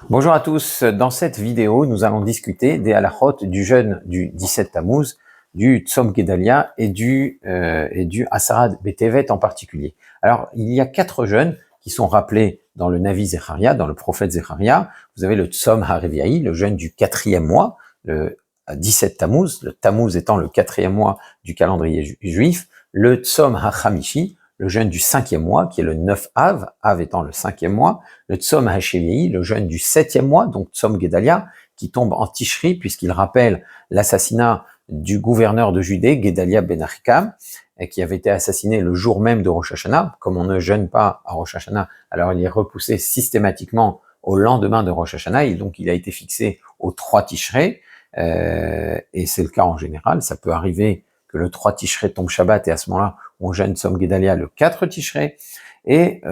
Bonjour à tous, dans cette vidéo, nous allons discuter des halachot du jeûne du 17 Tammuz, du Tzom Gedalia et du Asarat Betevet en particulier. Alors, il y a 4 jeûnes qui sont rappelés dans le Navi Zecharia, dans le prophète Zecharia. Vous avez le Tzom HaReviaï, le jeûne du 4e mois, le 17 Tammuz, le Tammuz étant le 4e mois du calendrier juif, le Tzom HaChamishi, le jeûne du 5e mois, qui est le 9 Av, Av étant le 5e mois, le Tzom HaShevi'i, le jeûne du 7e mois, donc Tzom Gedalia, qui tombe en Tishri, puisqu'il rappelle l'assassinat du gouverneur de Judée, Gedalia ben Achikam, qui avait été assassiné le jour même de Rosh Hashanah. Comme on ne jeûne pas à Rosh Hashanah, alors il est repoussé systématiquement au lendemain de Rosh Hashanah, et donc il a été fixé au 3 Tishrei, et c'est le cas en général. Ça peut arriver que le 3 Tishrei tombe Shabbat, et à ce moment-là, on jeûne Tzom Gedalia le 4 Tishrei. Et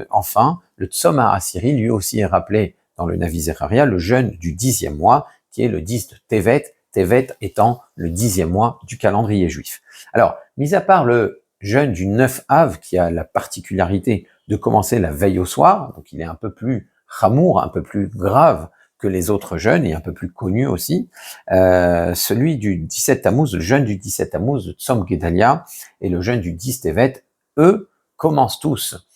enfin, le Tzom HaAsiri, lui aussi est rappelé dans le Navi Zecharia, le jeûne du 10e mois, qui est le 10 de Tevet, Tevet étant le 10e mois du calendrier juif. Alors, mis à part le jeûne du 9 Av, qui a la particularité de commencer la veille au soir, donc il est un peu plus chamour, un peu plus grave que les autres jeûnes, et un peu plus connu aussi, celui du 17 Tammuz, le jeûne du 17 Tammuz, le Tzom Gedalia, et le jeûne du 10 Tevet, eux, commencent tous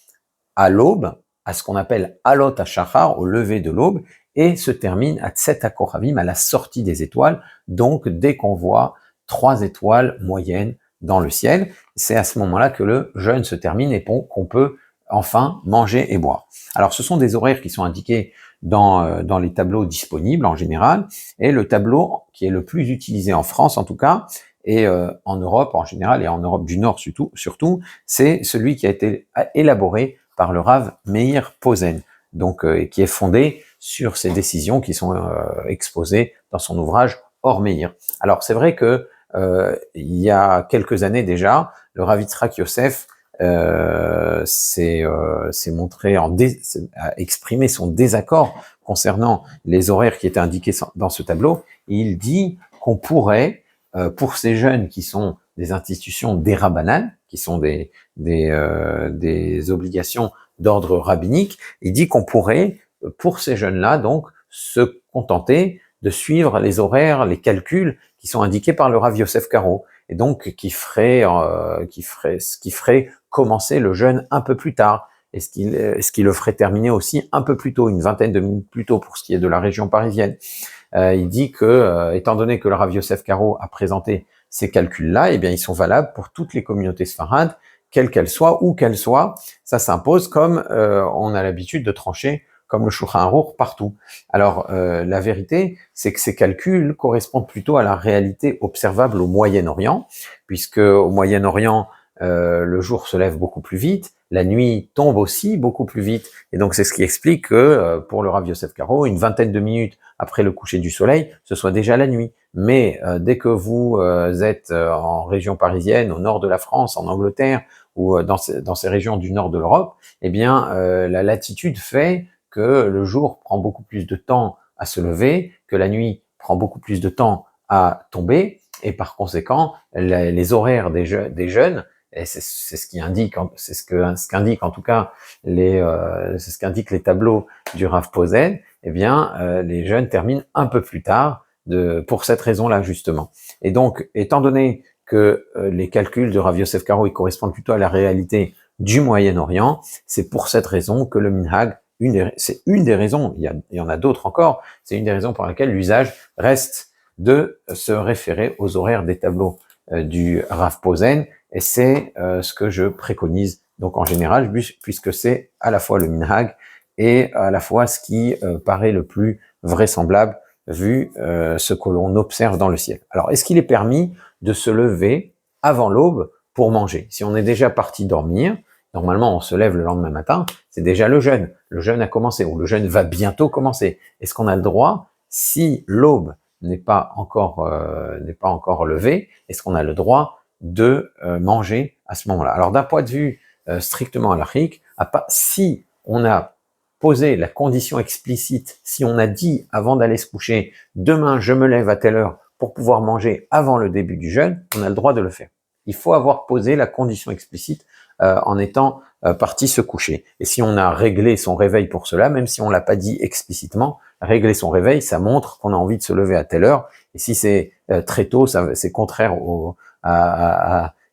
à l'aube, à ce qu'on appelle Alot HaShachar, au lever de l'aube, et se terminent à Tset HaKochavim, à la sortie des étoiles, donc dès qu'on voit 3 étoiles moyennes dans le ciel, c'est à ce moment-là que le jeûne se termine et qu'on peut enfin manger et boire. Alors ce sont des horaires qui sont indiqués dans les tableaux disponibles en général, et le tableau qui est le plus utilisé en France en tout cas, et en Europe en général, et en Europe du Nord surtout, c'est celui qui a été élaboré par le Rav Meir Posen, donc qui est fondé sur ces décisions qui sont exposées dans son ouvrage Or Meir. Alors c'est vrai que il y a quelques années déjà, le Rav Yitzhak Yosef s'est montré a exprimé son désaccord concernant les horaires qui étaient indiqués dans ce tableau. Et il dit qu'on pourrait, pour ces jeunes qui sont des institutions d'Erabanan, qui sont des obligations d'ordre rabbinique, il dit qu'on pourrait, pour ces jeunes-là, donc, se contenter de suivre les horaires, les calculs qui sont indiqués par le Rav Yosef Karo, et donc qui ferait commencer le jeûne un peu plus tard, et ce qui le ferait terminer aussi un peu plus tôt, une vingtaine de minutes plus tôt pour ce qui est de la région parisienne. Il dit que, étant donné que le Rav Yosef Karo a présenté ces calculs-là, eh bien, ils sont valables pour toutes les communautés sfarades, quelles qu'elles soient, où qu'elles soient. Ça s'impose comme on a l'habitude de trancher comme le Shulchan Aruch partout. Alors, la vérité, c'est que ces calculs correspondent plutôt à la réalité observable au Moyen-Orient, puisque au Moyen-Orient, le jour se lève beaucoup plus vite, la nuit tombe aussi beaucoup plus vite, et donc c'est ce qui explique que pour le Rav Yosef Karo, une vingtaine de minutes après le coucher du soleil, ce soit déjà la nuit. Mais dès que vous êtes en région parisienne, au nord de la France, en Angleterre, ou dans ces régions du nord de l'Europe, eh bien la latitude fait que le jour prend beaucoup plus de temps à se lever, que la nuit prend beaucoup plus de temps à tomber, et par conséquent, les horaires des jeunes, et c'est ce qui indique, c'est ce qu'indique en tout cas c'est ce qu'indiquent les tableaux du Rav Posen, eh bien les jeunes terminent un peu plus tard pour cette raison-là justement. Et donc, étant donné que les calculs de Rav Yosef Karo ils correspondent plutôt à la réalité du Moyen-Orient, c'est pour cette raison que le minhag, c'est une des raisons, il y en a d'autres encore, c'est une des raisons pour laquelle l'usage reste de se référer aux horaires des tableaux du Rav Posen, et c'est ce que je préconise donc en général, puisque c'est à la fois le minhag et à la fois ce qui paraît le plus vraisemblable vu ce que l'on observe dans le ciel. Alors, est-ce qu'il est permis de se lever avant l'aube pour manger? Si on est déjà parti dormir, normalement on se lève le lendemain matin, c'est déjà le jeûne. Le jeûne a commencé, ou le jeûne va bientôt commencer. Est-ce qu'on a le droit, si l'aube n'est pas encore levée, est-ce qu'on a le droit de manger à ce moment-là? Alors d'un point de vue strictement halachique, si on a posé la condition explicite, si on a dit avant d'aller se coucher, demain je me lève à telle heure pour pouvoir manger avant le début du jeûne, on a le droit de le faire. Il faut avoir posé la condition explicite en étant parti se coucher. Et si on a réglé son réveil pour cela, même si on l'a pas dit explicitement, régler son réveil, ça montre qu'on a envie de se lever à telle heure. Et si c'est très tôt, c'est contraire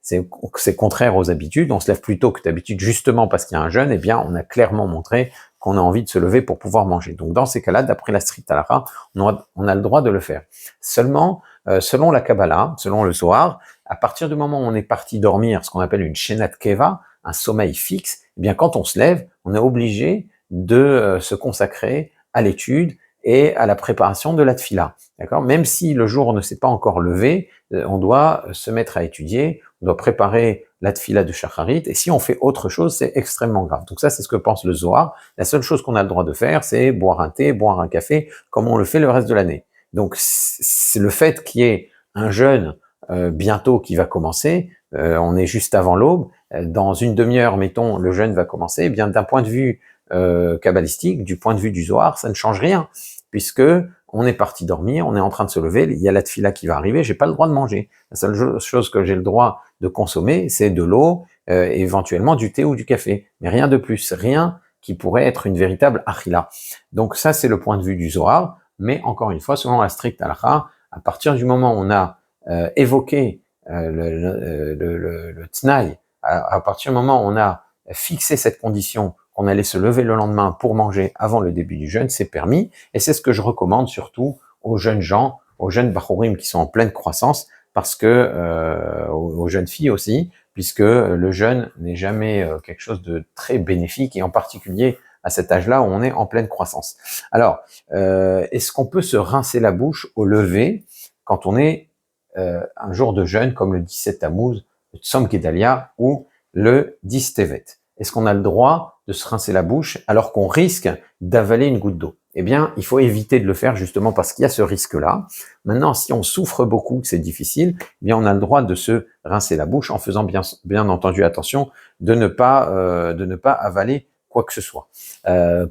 c'est contraire aux habitudes. On se lève plus tôt que d'habitude, justement parce qu'il y a un jeûne. Eh bien, on a clairement montré qu'on a envie de se lever pour pouvoir manger. Donc, dans ces cas-là, d'après la stricte halakha, on a le droit de le faire. Seulement, selon la Kabbalah, selon le Zohar, à partir du moment où on est parti dormir, ce qu'on appelle une shenat keva, un sommeil fixe, eh bien, quand on se lève, on est obligé de se consacrer à l'étude et à la préparation de la tfila. D'accord? Même si le jour ne s'est pas encore levé, on doit se mettre à étudier, on doit préparer la tfila de Shacharit, et si on fait autre chose, c'est extrêmement grave. Donc ça, c'est ce que pense le Zohar. La seule chose qu'on a le droit de faire, c'est boire un thé, boire un café, comme on le fait le reste de l'année. Donc c'est le fait qu'il y ait un jeûne bientôt qui va commencer, on est juste avant l'aube, dans une demi-heure, mettons, le jeûne va commencer, eh bien d'un point de vue kabbalistique, du point de vue du Zohar, ça ne change rien, puisque on est parti dormir, on est en train de se lever, il y a la tfila qui va arriver, j'ai pas le droit de manger. La seule chose que j'ai le droit de consommer, c'est de l'eau, éventuellement du thé ou du café, mais rien de plus, rien qui pourrait être une véritable achila. Donc ça, c'est le point de vue du Zohar, mais encore une fois, selon la stricte halakha, à partir du moment où on a évoqué le tnaï, à partir du moment où on a fixé cette condition qu'on allait se lever le lendemain pour manger avant le début du jeûne, c'est permis, et c'est ce que je recommande surtout aux jeunes gens, aux jeunes bachorim qui sont en pleine croissance, parce que aux jeunes filles aussi, puisque le jeûne n'est jamais quelque chose de très bénéfique, et en particulier à cet âge-là où on est en pleine croissance. Alors, est-ce qu'on peut se rincer la bouche au lever quand on est un jour de jeûne comme le 17 Tammuz, le Tzom Gedalia ou le 10 Tevet? Est-ce qu'on a le droit de se rincer la bouche alors qu'on risque d'avaler une goutte d'eau? Eh bien, il faut éviter de le faire justement parce qu'il y a ce risque-là. Maintenant, si on souffre beaucoup, que c'est difficile, eh bien, on a le droit de se rincer la bouche en faisant bien entendu attention de ne pas avaler quoi que ce soit.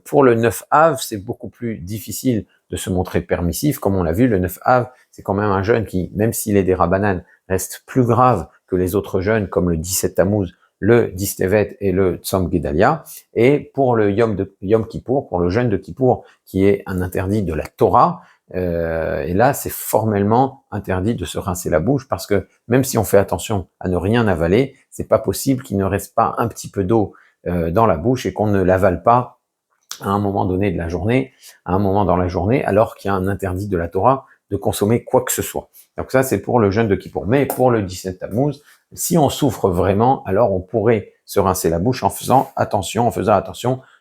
Pour le 9 Av, c'est beaucoup plus difficile de se montrer permissif. Comme on l'a vu, le 9 Av, c'est quand même un jeûne qui, même s'il est des Rabbanan, reste plus grave que les autres jeûnes comme le 17 Tammuz, le 10 Tevet et le Tzom Gedalia. Et pour le Yom Kippour, pour le jeûne de Kippour, qui est un interdit de la Torah, et là, c'est formellement interdit de se rincer la bouche parce que même si on fait attention à ne rien avaler, c'est pas possible qu'il ne reste pas un petit peu d'eau dans la bouche et qu'on ne l'avale pas à un moment donné de la journée, à un moment dans la journée, alors qu'il y a un interdit de la Torah de consommer quoi que ce soit. Donc ça, c'est pour le jeûne de Kippour. Mais pour le 17 Tammuz, si on souffre vraiment, alors on pourrait se rincer la bouche en faisant attention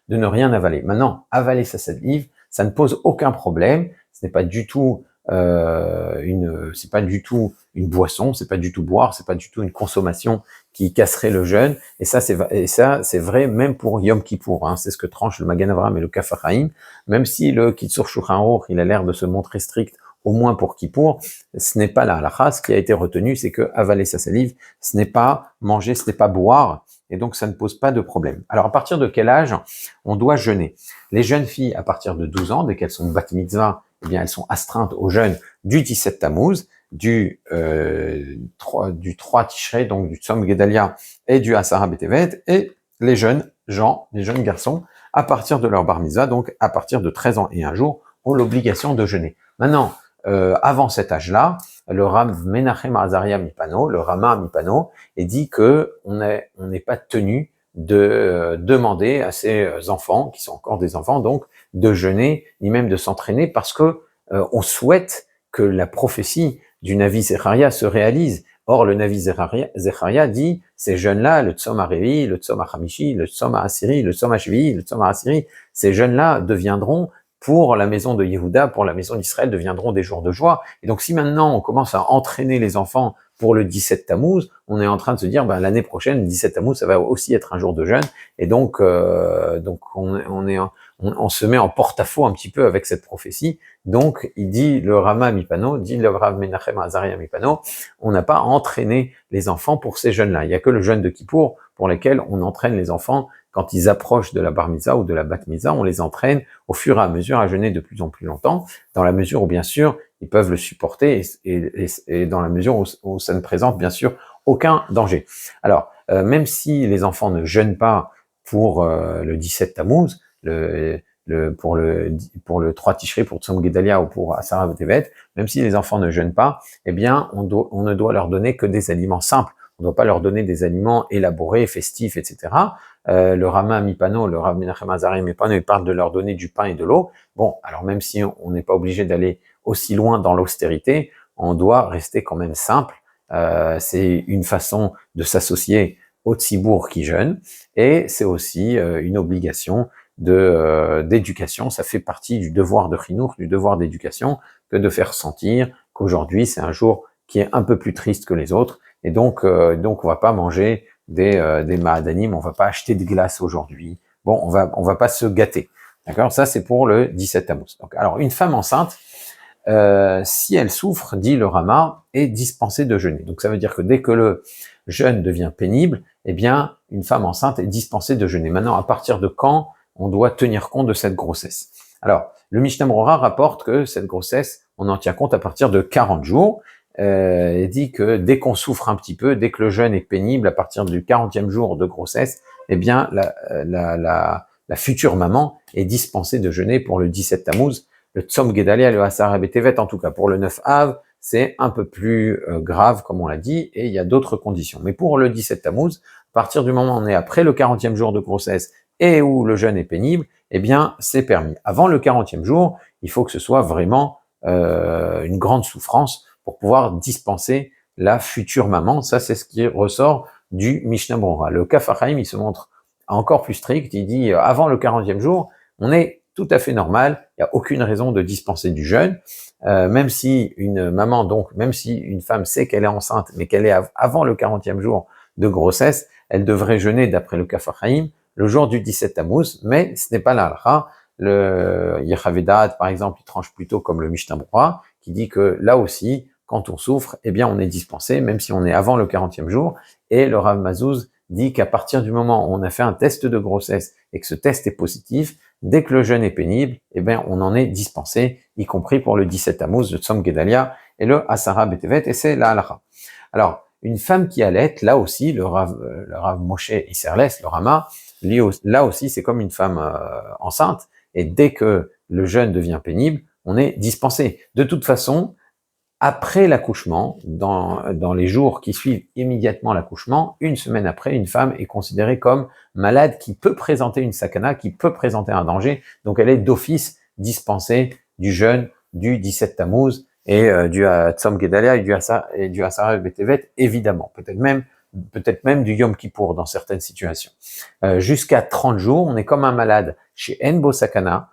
de ne rien avaler. Maintenant, avaler sa salive, ça ne pose aucun problème. Ce n'est pas du tout c'est pas du tout une boisson, c'est pas du tout boire, c'est pas du tout une consommation qui casserait le jeûne. Et ça, c'est vrai même pour Yom Kippour. Hein. C'est ce que tranche le Magen Avraham et le Kaf HaChaim. Même si le Kitzur Shulchan Aruch, il a l'air de se montrer strict, au moins pour Kippour, ce n'est pas la halakha. Ce qui a été retenu, c'est que avaler sa salive, ce n'est pas manger, ce n'est pas boire. Et donc, ça ne pose pas de problème. Alors, à partir de quel âge on doit jeûner? Les jeunes filles, à partir de 12 ans, dès qu'elles sont bat mitzvah, eh bien, elles sont astreintes au jeûne du 17 Tammuz, du 3 Tishrei, donc du Tzom Gedalia et du Asara Betevet, et les jeunes gens, les jeunes garçons, à partir de leur bar mitzvah, donc à partir de 13 ans et un jour, ont l'obligation de jeûner. Maintenant, avant cet âge-là, le Rav Menachem Azaria Mipano, le Rama Mipano, est dit que on n'est pas tenu de demander à ces enfants, qui sont encore des enfants, donc de jeûner, ni même de s'entraîner, parce que on souhaite que la prophétie du Navi Zecharia se réalise. Or, le Navi Zecharia dit, ces jeunes-là, le Tzom HaRevi, le Tzom HaChamishi, le Tzom HaAsiri, le Tzom HaShvi'i, le Tzom HaAsiri, ces jeunes-là deviendront, pour la maison de Yehuda, pour la maison d'Israël, deviendront des jours de joie. Et donc, si maintenant on commence à entraîner les enfants pour le 17 Tammuz, on est en train de se dire, ben, l'année prochaine, le 17 Tammuz, ça va aussi être un jour de jeûne. Et donc on se met en porte-à-faux un petit peu avec cette prophétie. Donc, il dit, le Rama Mipano, dit le Rav Menachem Azaria Mipano, on n'a pas entraîné les enfants pour ces jeunes-là. Il n'y a que le jeûne de Kippour pour lesquels on entraîne les enfants quand ils approchent de la bar mitzvah ou de la bat mitzvah, on les entraîne au fur et à mesure à jeûner de plus en plus longtemps, dans la mesure où, bien sûr, ils peuvent le supporter et dans la mesure où ça ne présente, bien sûr, aucun danger. Alors, même si les enfants ne jeûnent pas pour le 17 Tammuz, pour le 3 Tishrei, pour Tzom Gedalia ou pour Asara B'Tevet, même si les enfants ne jeûnent pas, eh bien, on ne doit leur donner que des aliments simples. On ne doit pas leur donner des aliments élaborés, festifs, etc. Le Rama Mipano, le Rav Menachem Azari Mipano, il parle de leur donner du pain et de l'eau. Bon, alors même si on n'est pas obligé d'aller aussi loin dans l'austérité, on doit rester quand même simple. C'est une façon de s'associer au tzibour qui jeûne, et c'est aussi une obligation d'éducation. Ça fait partie du devoir de chinour, du devoir d'éducation, que de faire sentir qu'aujourd'hui c'est un jour qui est un peu plus triste que les autres, et donc on va pas manger des ma'adanim, on va pas acheter de glace aujourd'hui. Bon, on va pas se gâter, d'accord? Ça c'est pour le 17 Tammuz. Donc, alors une femme enceinte, si elle souffre, dit le Rama, est dispensée de jeûner. Donc ça veut dire que dès que le jeûne devient pénible, eh bien une femme enceinte est dispensée de jeûner. Maintenant, à partir de quand on doit tenir compte de cette grossesse? Alors, le Mishnah Brura rapporte que cette grossesse, on en tient compte à partir de 40 jours. Il dit que dès qu'on souffre un petit peu, dès que le jeûne est pénible, à partir du 40e jour de grossesse, eh bien la future maman est dispensée de jeûner pour le 17 Tammuz. Le Tzom Gedalia, le Asara B'Tevet, en tout cas pour le 9 Av, c'est un peu plus grave, comme on l'a dit, et il y a d'autres conditions. Mais pour le 17 Tammuz, à partir du moment où on est après le 40e jour de grossesse et où le jeûne est pénible, eh bien, c'est permis. Avant le 40e jour, il faut que ce soit vraiment une grande souffrance pour pouvoir dispenser la future maman. Ça, c'est ce qui ressort du Mishnah Brura. Le Kaf HaChaim, il se montre encore plus strict. Il dit, avant le 40e jour, on est tout à fait normal. Il n'y a aucune raison de dispenser du jeûne. Même si une maman, donc, même si une femme sait qu'elle est enceinte, mais qu'elle est avant le 40e jour de grossesse, elle devrait jeûner, d'après le Kaf HaChaim, le jour du 17 Tammuz, mais ce n'est pas la halakha. Le Yechavedat, par exemple, il tranche plutôt comme le Mishnah Brura, qui dit que là aussi, quand on souffre, eh bien, on est dispensé, même si on est avant le 40e jour. Et le Rav Mazouz dit qu'à partir du moment où on a fait un test de grossesse et que ce test est positif, dès que le jeûne est pénible, eh bien, on en est dispensé, y compris pour le 17 Tammuz, le Tzom Gedalia et le Asara B'Tevet, et c'est la halakha. Alors, une femme qui allaite, là aussi, le Rav Moshe Isserles, le Rama, là aussi, c'est comme une femme enceinte, et dès que le jeûne devient pénible, on est dispensé. De toute façon, après l'accouchement, dans les jours qui suivent immédiatement l'accouchement, une semaine après, une femme est considérée comme malade qui peut présenter une sakana, qui peut présenter un danger, donc elle est d'office dispensée du jeûne du 17 Tammuz et du Tzom Gedalia et du Asara B'Tevet, évidemment, peut-être même du Yom Kippour dans certaines situations. Jusqu'à 30 jours, on est comme un malade chez Enbo Sakana,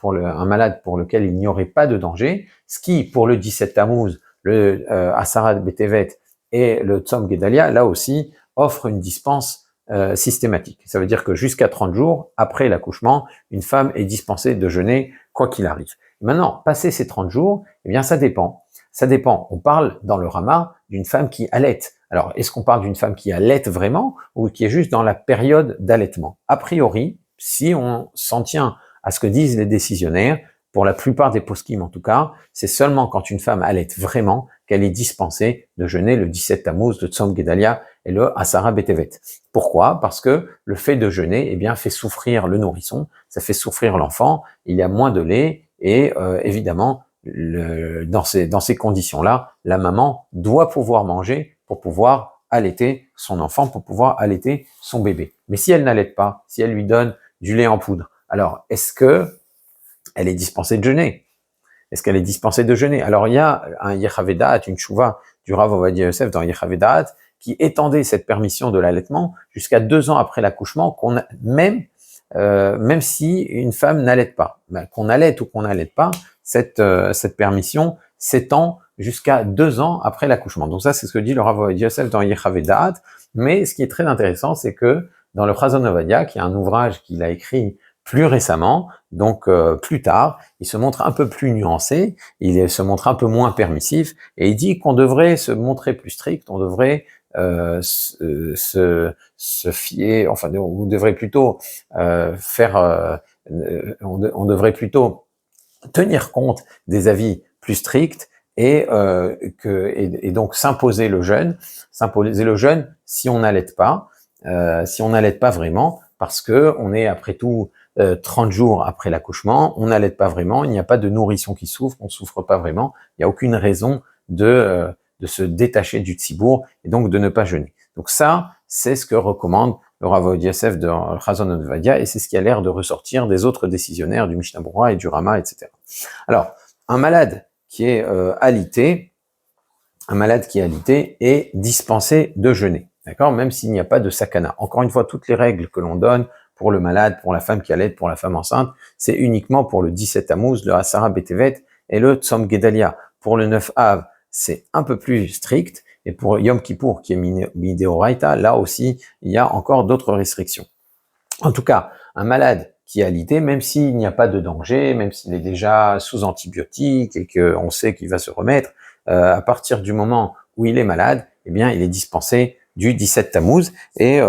un malade pour lequel il n'y aurait pas de danger, ce qui, pour le 17 Tammuz, le Asara B'Tevet et le Tzom Gedalia, là aussi, offre une dispense systématique. Ça veut dire que jusqu'à 30 jours, après l'accouchement, une femme est dispensée de jeûner quoi qu'il arrive. Maintenant, passé ces 30 jours, eh bien ça dépend. Ça dépend. On parle dans le Rama d'une femme qui allaite. Alors, est-ce qu'on parle d'une femme qui allaite vraiment ou qui est juste dans la période d'allaitement? A priori, si on s'en tient à ce que disent les décisionnaires, pour la plupart des poskim en tout cas, c'est seulement quand une femme allaite vraiment qu'elle est dispensée de jeûner le 17 Tammuz, le Tzom Gedalia et le Asara B'Tevet. Pourquoi? Parce que le fait de jeûner, eh bien, fait souffrir le nourrisson, ça fait souffrir l'enfant, il y a moins de lait et évidemment, dans ces conditions-là, la maman doit pouvoir manger pour pouvoir allaiter son enfant, pour pouvoir allaiter son bébé. Mais si elle n'allaite pas, si elle lui donne du lait en poudre, alors est-ce que elle est dispensée de jeûner? Est-ce qu'elle est dispensée de jeûner? Alors il y a un Yechavedat, une chouva du Rav Ovadia Yosef dans Yechavedat qui étendait cette permission de l'allaitement jusqu'à 2 ans après l'accouchement, même si une femme n'allaite pas, qu'on allaite ou qu'on n'allaite pas, cette permission s'étend jusqu'à 2 ans après l'accouchement. Donc ça, c'est ce que dit le Rav Ovadia Yosef dans Yechavedat. Mais ce qui est très intéressant, c'est que dans le Chazon Ovadia, qui est un ouvrage qu'il a écrit plus récemment, donc plus tard, il se montre un peu plus nuancé, il se montre un peu moins permissif, et il dit qu'on devrait se montrer plus strict, on devrait se fier, enfin, on devrait plutôt on devrait plutôt tenir compte des avis plus stricts et donc s'imposer le jeûne si on n'allaite pas vraiment, parce que on est après tout 30 jours après l'accouchement, on n'allait pas vraiment, il n'y a pas de nourrisson qui souffre, on souffre pas vraiment, il n'y a aucune raison de se détacher du tzibour et donc de ne pas jeûner. Donc ça, c'est ce que recommande le Rav Ovadia Yosef de Chazon Ovadia et c'est ce qui a l'air de ressortir des autres décisionnaires du Mishnah Berurah et du Rama, etc. Alors, un malade qui est alité, est dispensé de jeûner, d'accord, même s'il n'y a pas de sakana. Encore une fois, toutes les règles que l'on donne pour le malade, pour la femme qui allait, pour la femme enceinte, c'est uniquement pour le 17 Tammuz, le Asara Betevet et le Tzom Gedalia. Pour le 9 Av, c'est un peu plus strict, et pour Yom Kippour, qui est Mideoraita, là aussi, il y a encore d'autres restrictions. En tout cas, un malade qui est alité, même s'il n'y a pas de danger, même s'il est déjà sous antibiotiques et qu'on sait qu'il va se remettre, à partir du moment où il est malade, eh bien, il est dispensé du 17 Tammuz, et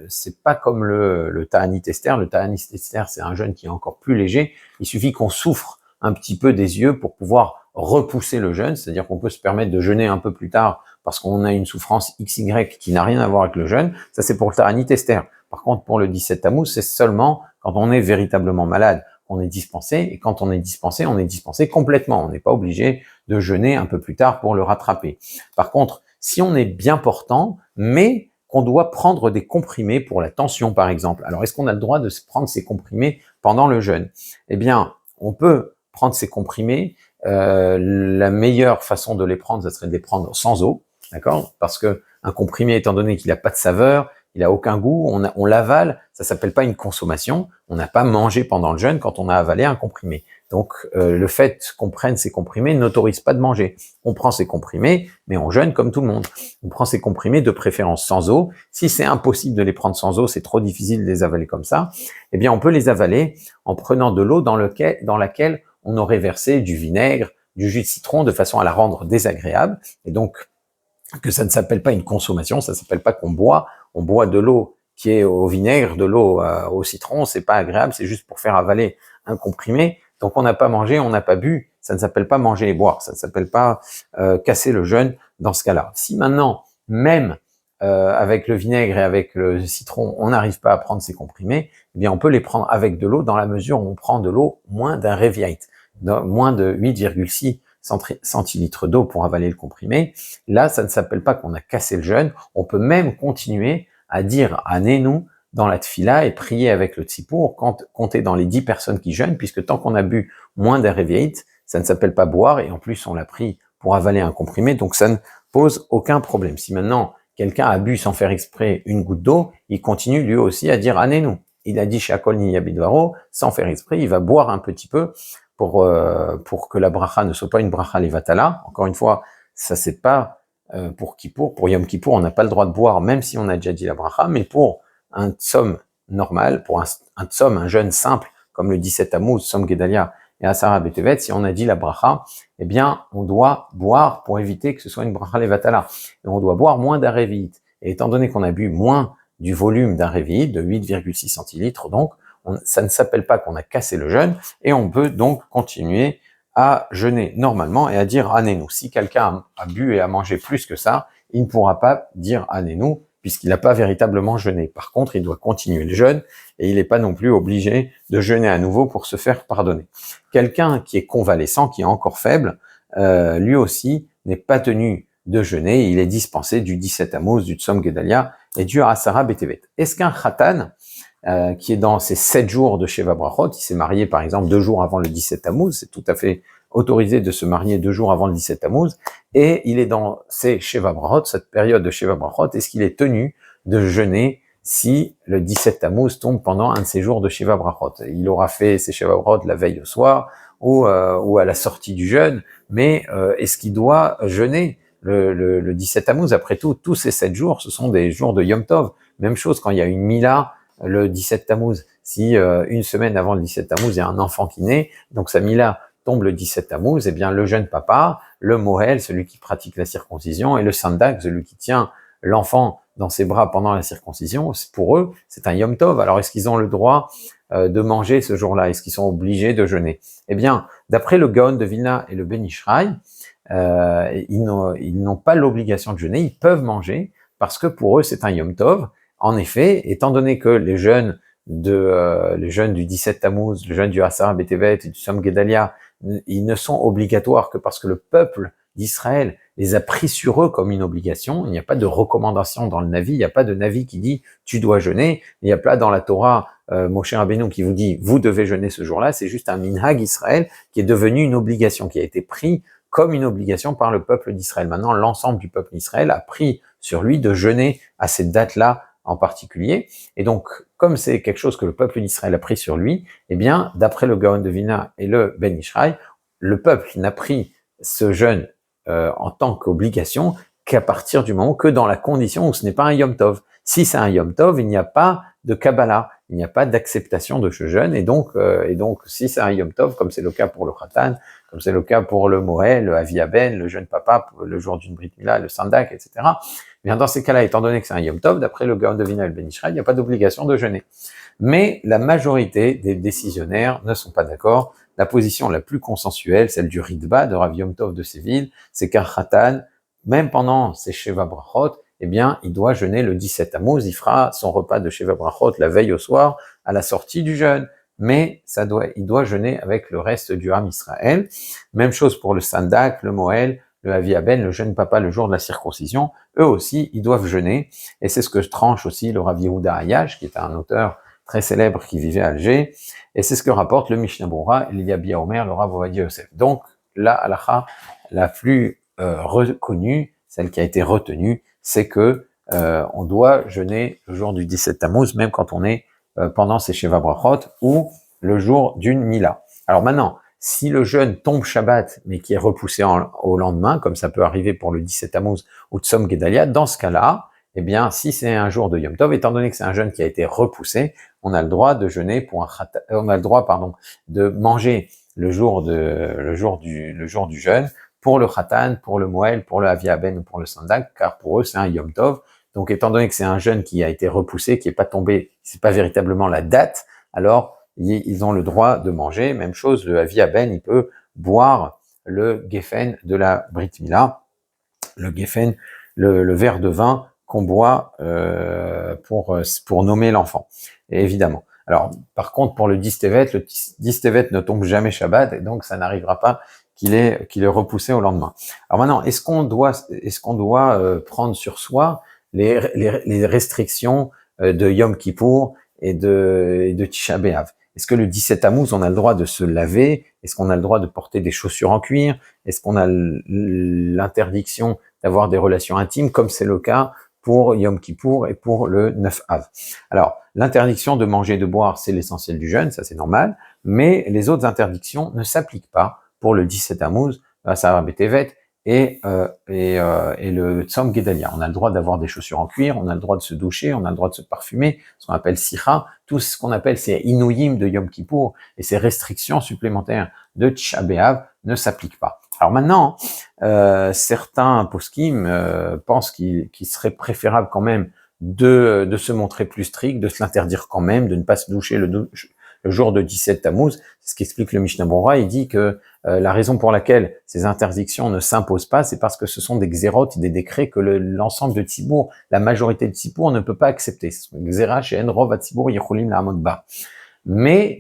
c'est pas comme le Ta'anit Esther. Le Ta'anit Esther, c'est un jeûne qui est encore plus léger. Il suffit qu'on souffre un petit peu des yeux pour pouvoir repousser le jeûne, c'est-à-dire qu'on peut se permettre de jeûner un peu plus tard parce qu'on a une souffrance XY qui n'a rien à voir avec le jeûne. Ça, c'est pour le Ta'anit Esther. Par contre, pour le 17 Tammuz, c'est seulement quand on est véritablement malade qu'on est dispensé, et quand on est dispensé complètement. On n'est pas obligé de jeûner un peu plus tard pour le rattraper. Par contre, si on est bien portant, mais qu'on doit prendre des comprimés pour la tension, par exemple. Alors, est-ce qu'on a le droit de prendre ces comprimés pendant le jeûne? Eh bien, on peut prendre ces comprimés. La meilleure façon de les prendre, ça serait de les prendre sans eau, d'accord? Parce que un comprimé, étant donné qu'il n'a pas de saveur, il a aucun goût, on l'avale, ça s'appelle pas une consommation. On n'a pas mangé pendant le jeûne quand on a avalé un comprimé. Donc, le fait qu'on prenne ces comprimés n'autorise pas de manger. On prend ces comprimés, mais on jeûne comme tout le monde. On prend ces comprimés de préférence sans eau. Si c'est impossible de les prendre sans eau, c'est trop difficile de les avaler comme ça, eh bien, on peut les avaler en prenant de l'eau dans laquelle on aurait versé du vinaigre, du jus de citron, de façon à la rendre désagréable. Et donc, que ça ne s'appelle pas une consommation, ça s'appelle pas qu'on boit. On boit de l'eau qui est au vinaigre, de l'eau au citron, c'est pas agréable, c'est juste pour faire avaler un comprimé. Donc on n'a pas mangé, on n'a pas bu, ça ne s'appelle pas manger et boire, ça ne s'appelle pas casser le jeûne dans ce cas-là. Si maintenant, même avec le vinaigre et avec le citron, on n'arrive pas à prendre ces comprimés, eh bien on peut les prendre avec de l'eau dans la mesure où on prend de l'eau moins d'un Revi'it, moins de 8,6 centilitres d'eau pour avaler le comprimé. Là, ça ne s'appelle pas qu'on a cassé le jeûne. On peut même continuer à dire Anénou dans la tfila et prier avec le tzipour, compter dans les 10 personnes qui jeûnent, puisque tant qu'on a bu moins d'un Revi'it, ça ne s'appelle pas boire, et en plus on l'a pris pour avaler un comprimé, donc ça ne pose aucun problème. Si maintenant quelqu'un a bu sans faire exprès une goutte d'eau, il continue lui aussi à dire Anénou. Il a dit Shakol Niyabidvaro, sans faire exprès, il va boire un petit peu pour que la bracha ne soit pas une bracha levatala. Encore une fois, ça c'est pas pour Kippour, pour Yom Kippour, on n'a pas le droit de boire même si on a déjà dit la bracha, mais pour un tzom normal, pour un tzom, un jeûne simple, comme le 17 Tammuz, Tzom Gedalia et Asara Betevet, si on a dit la bracha, eh bien, on doit boire pour éviter que ce soit une bracha levatala. Et on doit boire moins d'un Revi'it. Et étant donné qu'on a bu moins du volume d'un Revi'it, de 8,6 centilitres, donc, ça ne s'appelle pas qu'on a cassé le jeûne, et on peut donc continuer à jeûner normalement et à dire Anénou. Si quelqu'un a bu et a mangé plus que ça, il ne pourra pas dire Anénou, puisqu'il n'a pas véritablement jeûné. Par contre, il doit continuer le jeûne, et il n'est pas non plus obligé de jeûner à nouveau pour se faire pardonner. Quelqu'un qui est convalescent, qui est encore faible, lui aussi n'est pas tenu de jeûner, il est dispensé du 17 Tammuz, du Tzom Gedalia et du Asara Betevet. Est-ce qu'un Khatan, qui est dans ses 7 jours de Sheva Brachot, il s'est marié par exemple 2 jours avant le 17 Tammuz, c'est tout à fait autorisé de se marier 2 jours avant le 17 Tammuz, et il est dans ses Sheva Brachot, cette période de Sheva Brachot, est-ce qu'il est tenu de jeûner si le 17 Tammuz tombe pendant un de ses jours de Sheva Brachot? Il aura fait ses Sheva Brachot la veille au soir, ou à la sortie du jeûne, mais est-ce qu'il doit jeûner le 17 Tammuz? Après tout, tous ces 7 jours, ce sont des jours de Yom Tov. Même chose quand il y a une Mila, le 17 Tammuz. Si une semaine avant le 17 Tammuz, il y a un enfant qui naît, donc sa Mila tombe le 17 Tammuz, eh bien le jeune papa, le Mohel, celui qui pratique la circoncision, et le Sandak, celui qui tient l'enfant dans ses bras pendant la circoncision, pour eux, c'est un Yom Tov. Alors est-ce qu'ils ont le droit de manger ce jour-là? Est-ce qu'ils sont obligés de jeûner? Eh bien, d'après le Gaon de Vilna et le Ben Ishraï, ils n'ont pas l'obligation de jeûner, ils peuvent manger, parce que pour eux, c'est un Yom Tov. En effet, étant donné que les jeunes du 17 Tammuz, les jeunes du Asara B'Tevet et du Tzom Gedalia, ils ne sont obligatoires que parce que le peuple d'Israël les a pris sur eux comme une obligation. Il n'y a pas de recommandation dans le Navi, il n'y a pas de Navi qui dit tu dois jeûner, il n'y a pas dans la Torah Moshe Rabbeinu qui vous dit vous devez jeûner ce jour-là, c'est juste un minhag Israël qui est devenu une obligation, qui a été pris comme une obligation par le peuple d'Israël. Maintenant, l'ensemble du peuple d'Israël a pris sur lui de jeûner à cette date-là en particulier. Et donc, comme c'est quelque chose que le peuple d'Israël a pris sur lui, eh bien, d'après le Gaon de Vilna et le Ben Ishraï, le peuple n'a pris ce jeûne en tant qu'obligation qu'à partir du moment que dans la condition où ce n'est pas un Yom Tov. Si c'est un Yom Tov, il n'y a pas de Kabbalah, il n'y a pas d'acceptation de ce jeûne, et donc si c'est un Yom Tov, comme c'est le cas pour le Khatan, comme c'est le cas pour le Moël, le Aviaben, le jeune papa, le jour d'une Brit Mila, le Sandak, etc. Bien, dans ces cas-là, étant donné que c'est un Yom Tov, d'après le Gaon de Vilna et le Ben Ishraï, il n'y a pas d'obligation de jeûner. Mais la majorité des décisionnaires ne sont pas d'accord. La position la plus consensuelle, celle du Ritba, de Rav Yom Tov de Séville, c'est qu'un Khatan, même pendant ses Sheva Brachot, eh bien, il doit jeûner le 17 Tammuz, il fera son repas de Sheva Brachot la veille au soir, à la sortie du jeûne. Mais il doit jeûner avec le reste du Ham Israël. Même chose pour le Sandak, le Moël, le Aviaben, le jeune papa le jour de la circoncision. Eux aussi, ils doivent jeûner. Et c'est ce que tranche aussi le Rav Yehuda Ayash, qui est un auteur très célèbre qui vivait à Alger. Et c'est ce que rapporte le Mishnah Berurah, l'Iyabia Omer, le Rav Ovadia Yosef. Donc, la halakha la plus reconnue, celle qui a été retenue, c'est que on doit jeûner le jour du 17 Tammuz, même quand on est pendant ses Sheva Brachot, ou le jour d'une Mila. Alors maintenant, si le jeûne tombe Shabbat, mais qui est repoussé au lendemain, comme ça peut arriver pour le 17 Tammuz ou Tzom Gedalia, dans ce cas-là, eh bien, si c'est un jour de Yom Tov, étant donné que c'est un jeûne qui a été repoussé, on a le droit de jeûner pour on a le droit, de manger le jour du jeûne pour le Khatan, pour le Moël, pour le Aviaben ou pour le Sandak, car pour eux c'est un Yom Tov. Donc, étant donné que c'est un jeûne qui a été repoussé, qui n'est pas tombé, c'est pas véritablement la date, alors ils ont le droit de manger. Même chose, le Aviaben, il peut boire le Geffen de la Brit Mila, le Geffen, le verre de vin qu'on boit pour nommer l'enfant, évidemment. Alors, par contre, pour le Distevet, le Distevet ne tombe jamais Shabbat, et donc ça n'arrivera pas qu'il est repoussé au lendemain. Alors maintenant, est-ce qu'on doit prendre sur soi les restrictions de Yom Kippour et de Tisha B'Av? Est-ce que le 17 Tammuz, on a le droit de se laver? Est-ce qu'on a le droit de porter des chaussures en cuir? Est-ce qu'on a l'interdiction d'avoir des relations intimes, comme c'est le cas pour Yom Kippour et pour le 9 Av? Alors, l'interdiction de manger et de boire, c'est l'essentiel du jeûne, ça c'est normal, mais les autres interdictions ne s'appliquent pas pour le 17 Tammuz, Asara B'Tevet, et le Tzom Gedalia. On a le droit d'avoir des chaussures en cuir, on a le droit de se doucher, on a le droit de se parfumer, ce qu'on appelle sicha, tout ce qu'on appelle ces inouïm de Yom Kippour et ces restrictions supplémentaires de Tisha B'Av ne s'appliquent pas. Alors maintenant, certains poskim pensent qu'il serait préférable quand même de se montrer plus strict, de se l'interdire quand même, de ne pas se doucher le jour de 17 Tammuz. C'est ce qu'explique le Mishnah Berurah. Il dit que la raison pour laquelle ces interdictions ne s'imposent pas, c'est parce que ce sont des xérotes, des décrets que l'ensemble de Tzibour, la majorité de Tzibour ne peut pas accepter. Ce sont xéra she'en rov haTzibour yecholim la'amod ba. Mais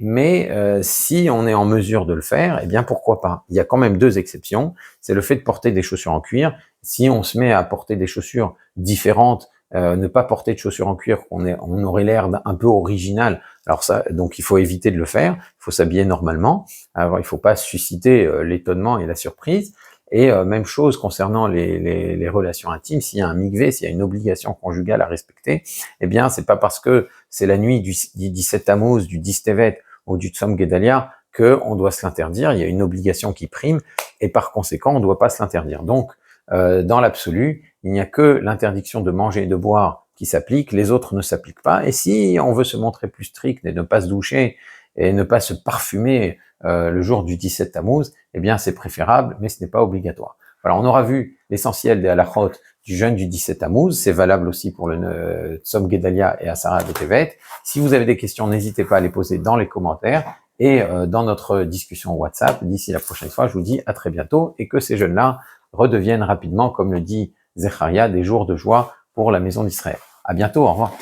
si on est en mesure de le faire, eh bien pourquoi pas? Il y a quand même deux exceptions. C'est le fait de porter des chaussures en cuir. Si on se met à porter des chaussures différentes, ne pas porter de chaussures en cuir, on aurait l'air un peu original. Alors ça, donc il faut éviter de le faire. Il faut s'habiller normalement. Alors il faut pas susciter l'étonnement et la surprise. Et même chose concernant les relations intimes. S'il y a un mikvé, s'il y a une obligation conjugale à respecter, eh bien c'est pas parce que c'est la nuit du 17 Tammuz, du Distevet ou du Tzom Gedalia que on doit se l'interdire. Il y a une obligation qui prime et par conséquent on ne doit pas se l'interdire. Donc dans l'absolu, il n'y a que l'interdiction de manger et de boire qui s'applique, les autres ne s'appliquent pas. Et si on veut se montrer plus strict et ne pas se doucher et ne pas se parfumer le jour du 17 Tammuz, eh bien c'est préférable, mais ce n'est pas obligatoire. Voilà, on aura vu l'essentiel des halachot du jeûne du 17 Tammuz, c'est valable aussi pour le Tzom Gedalia et Asara B'Tevet. Si vous avez des questions, n'hésitez pas à les poser dans les commentaires et dans notre discussion WhatsApp. D'ici la prochaine fois, je vous dis à très bientôt et que ces jeûnes-là redeviennent rapidement, comme le dit Zecharia, des jours de joie pour la maison d'Israël. À bientôt, au revoir.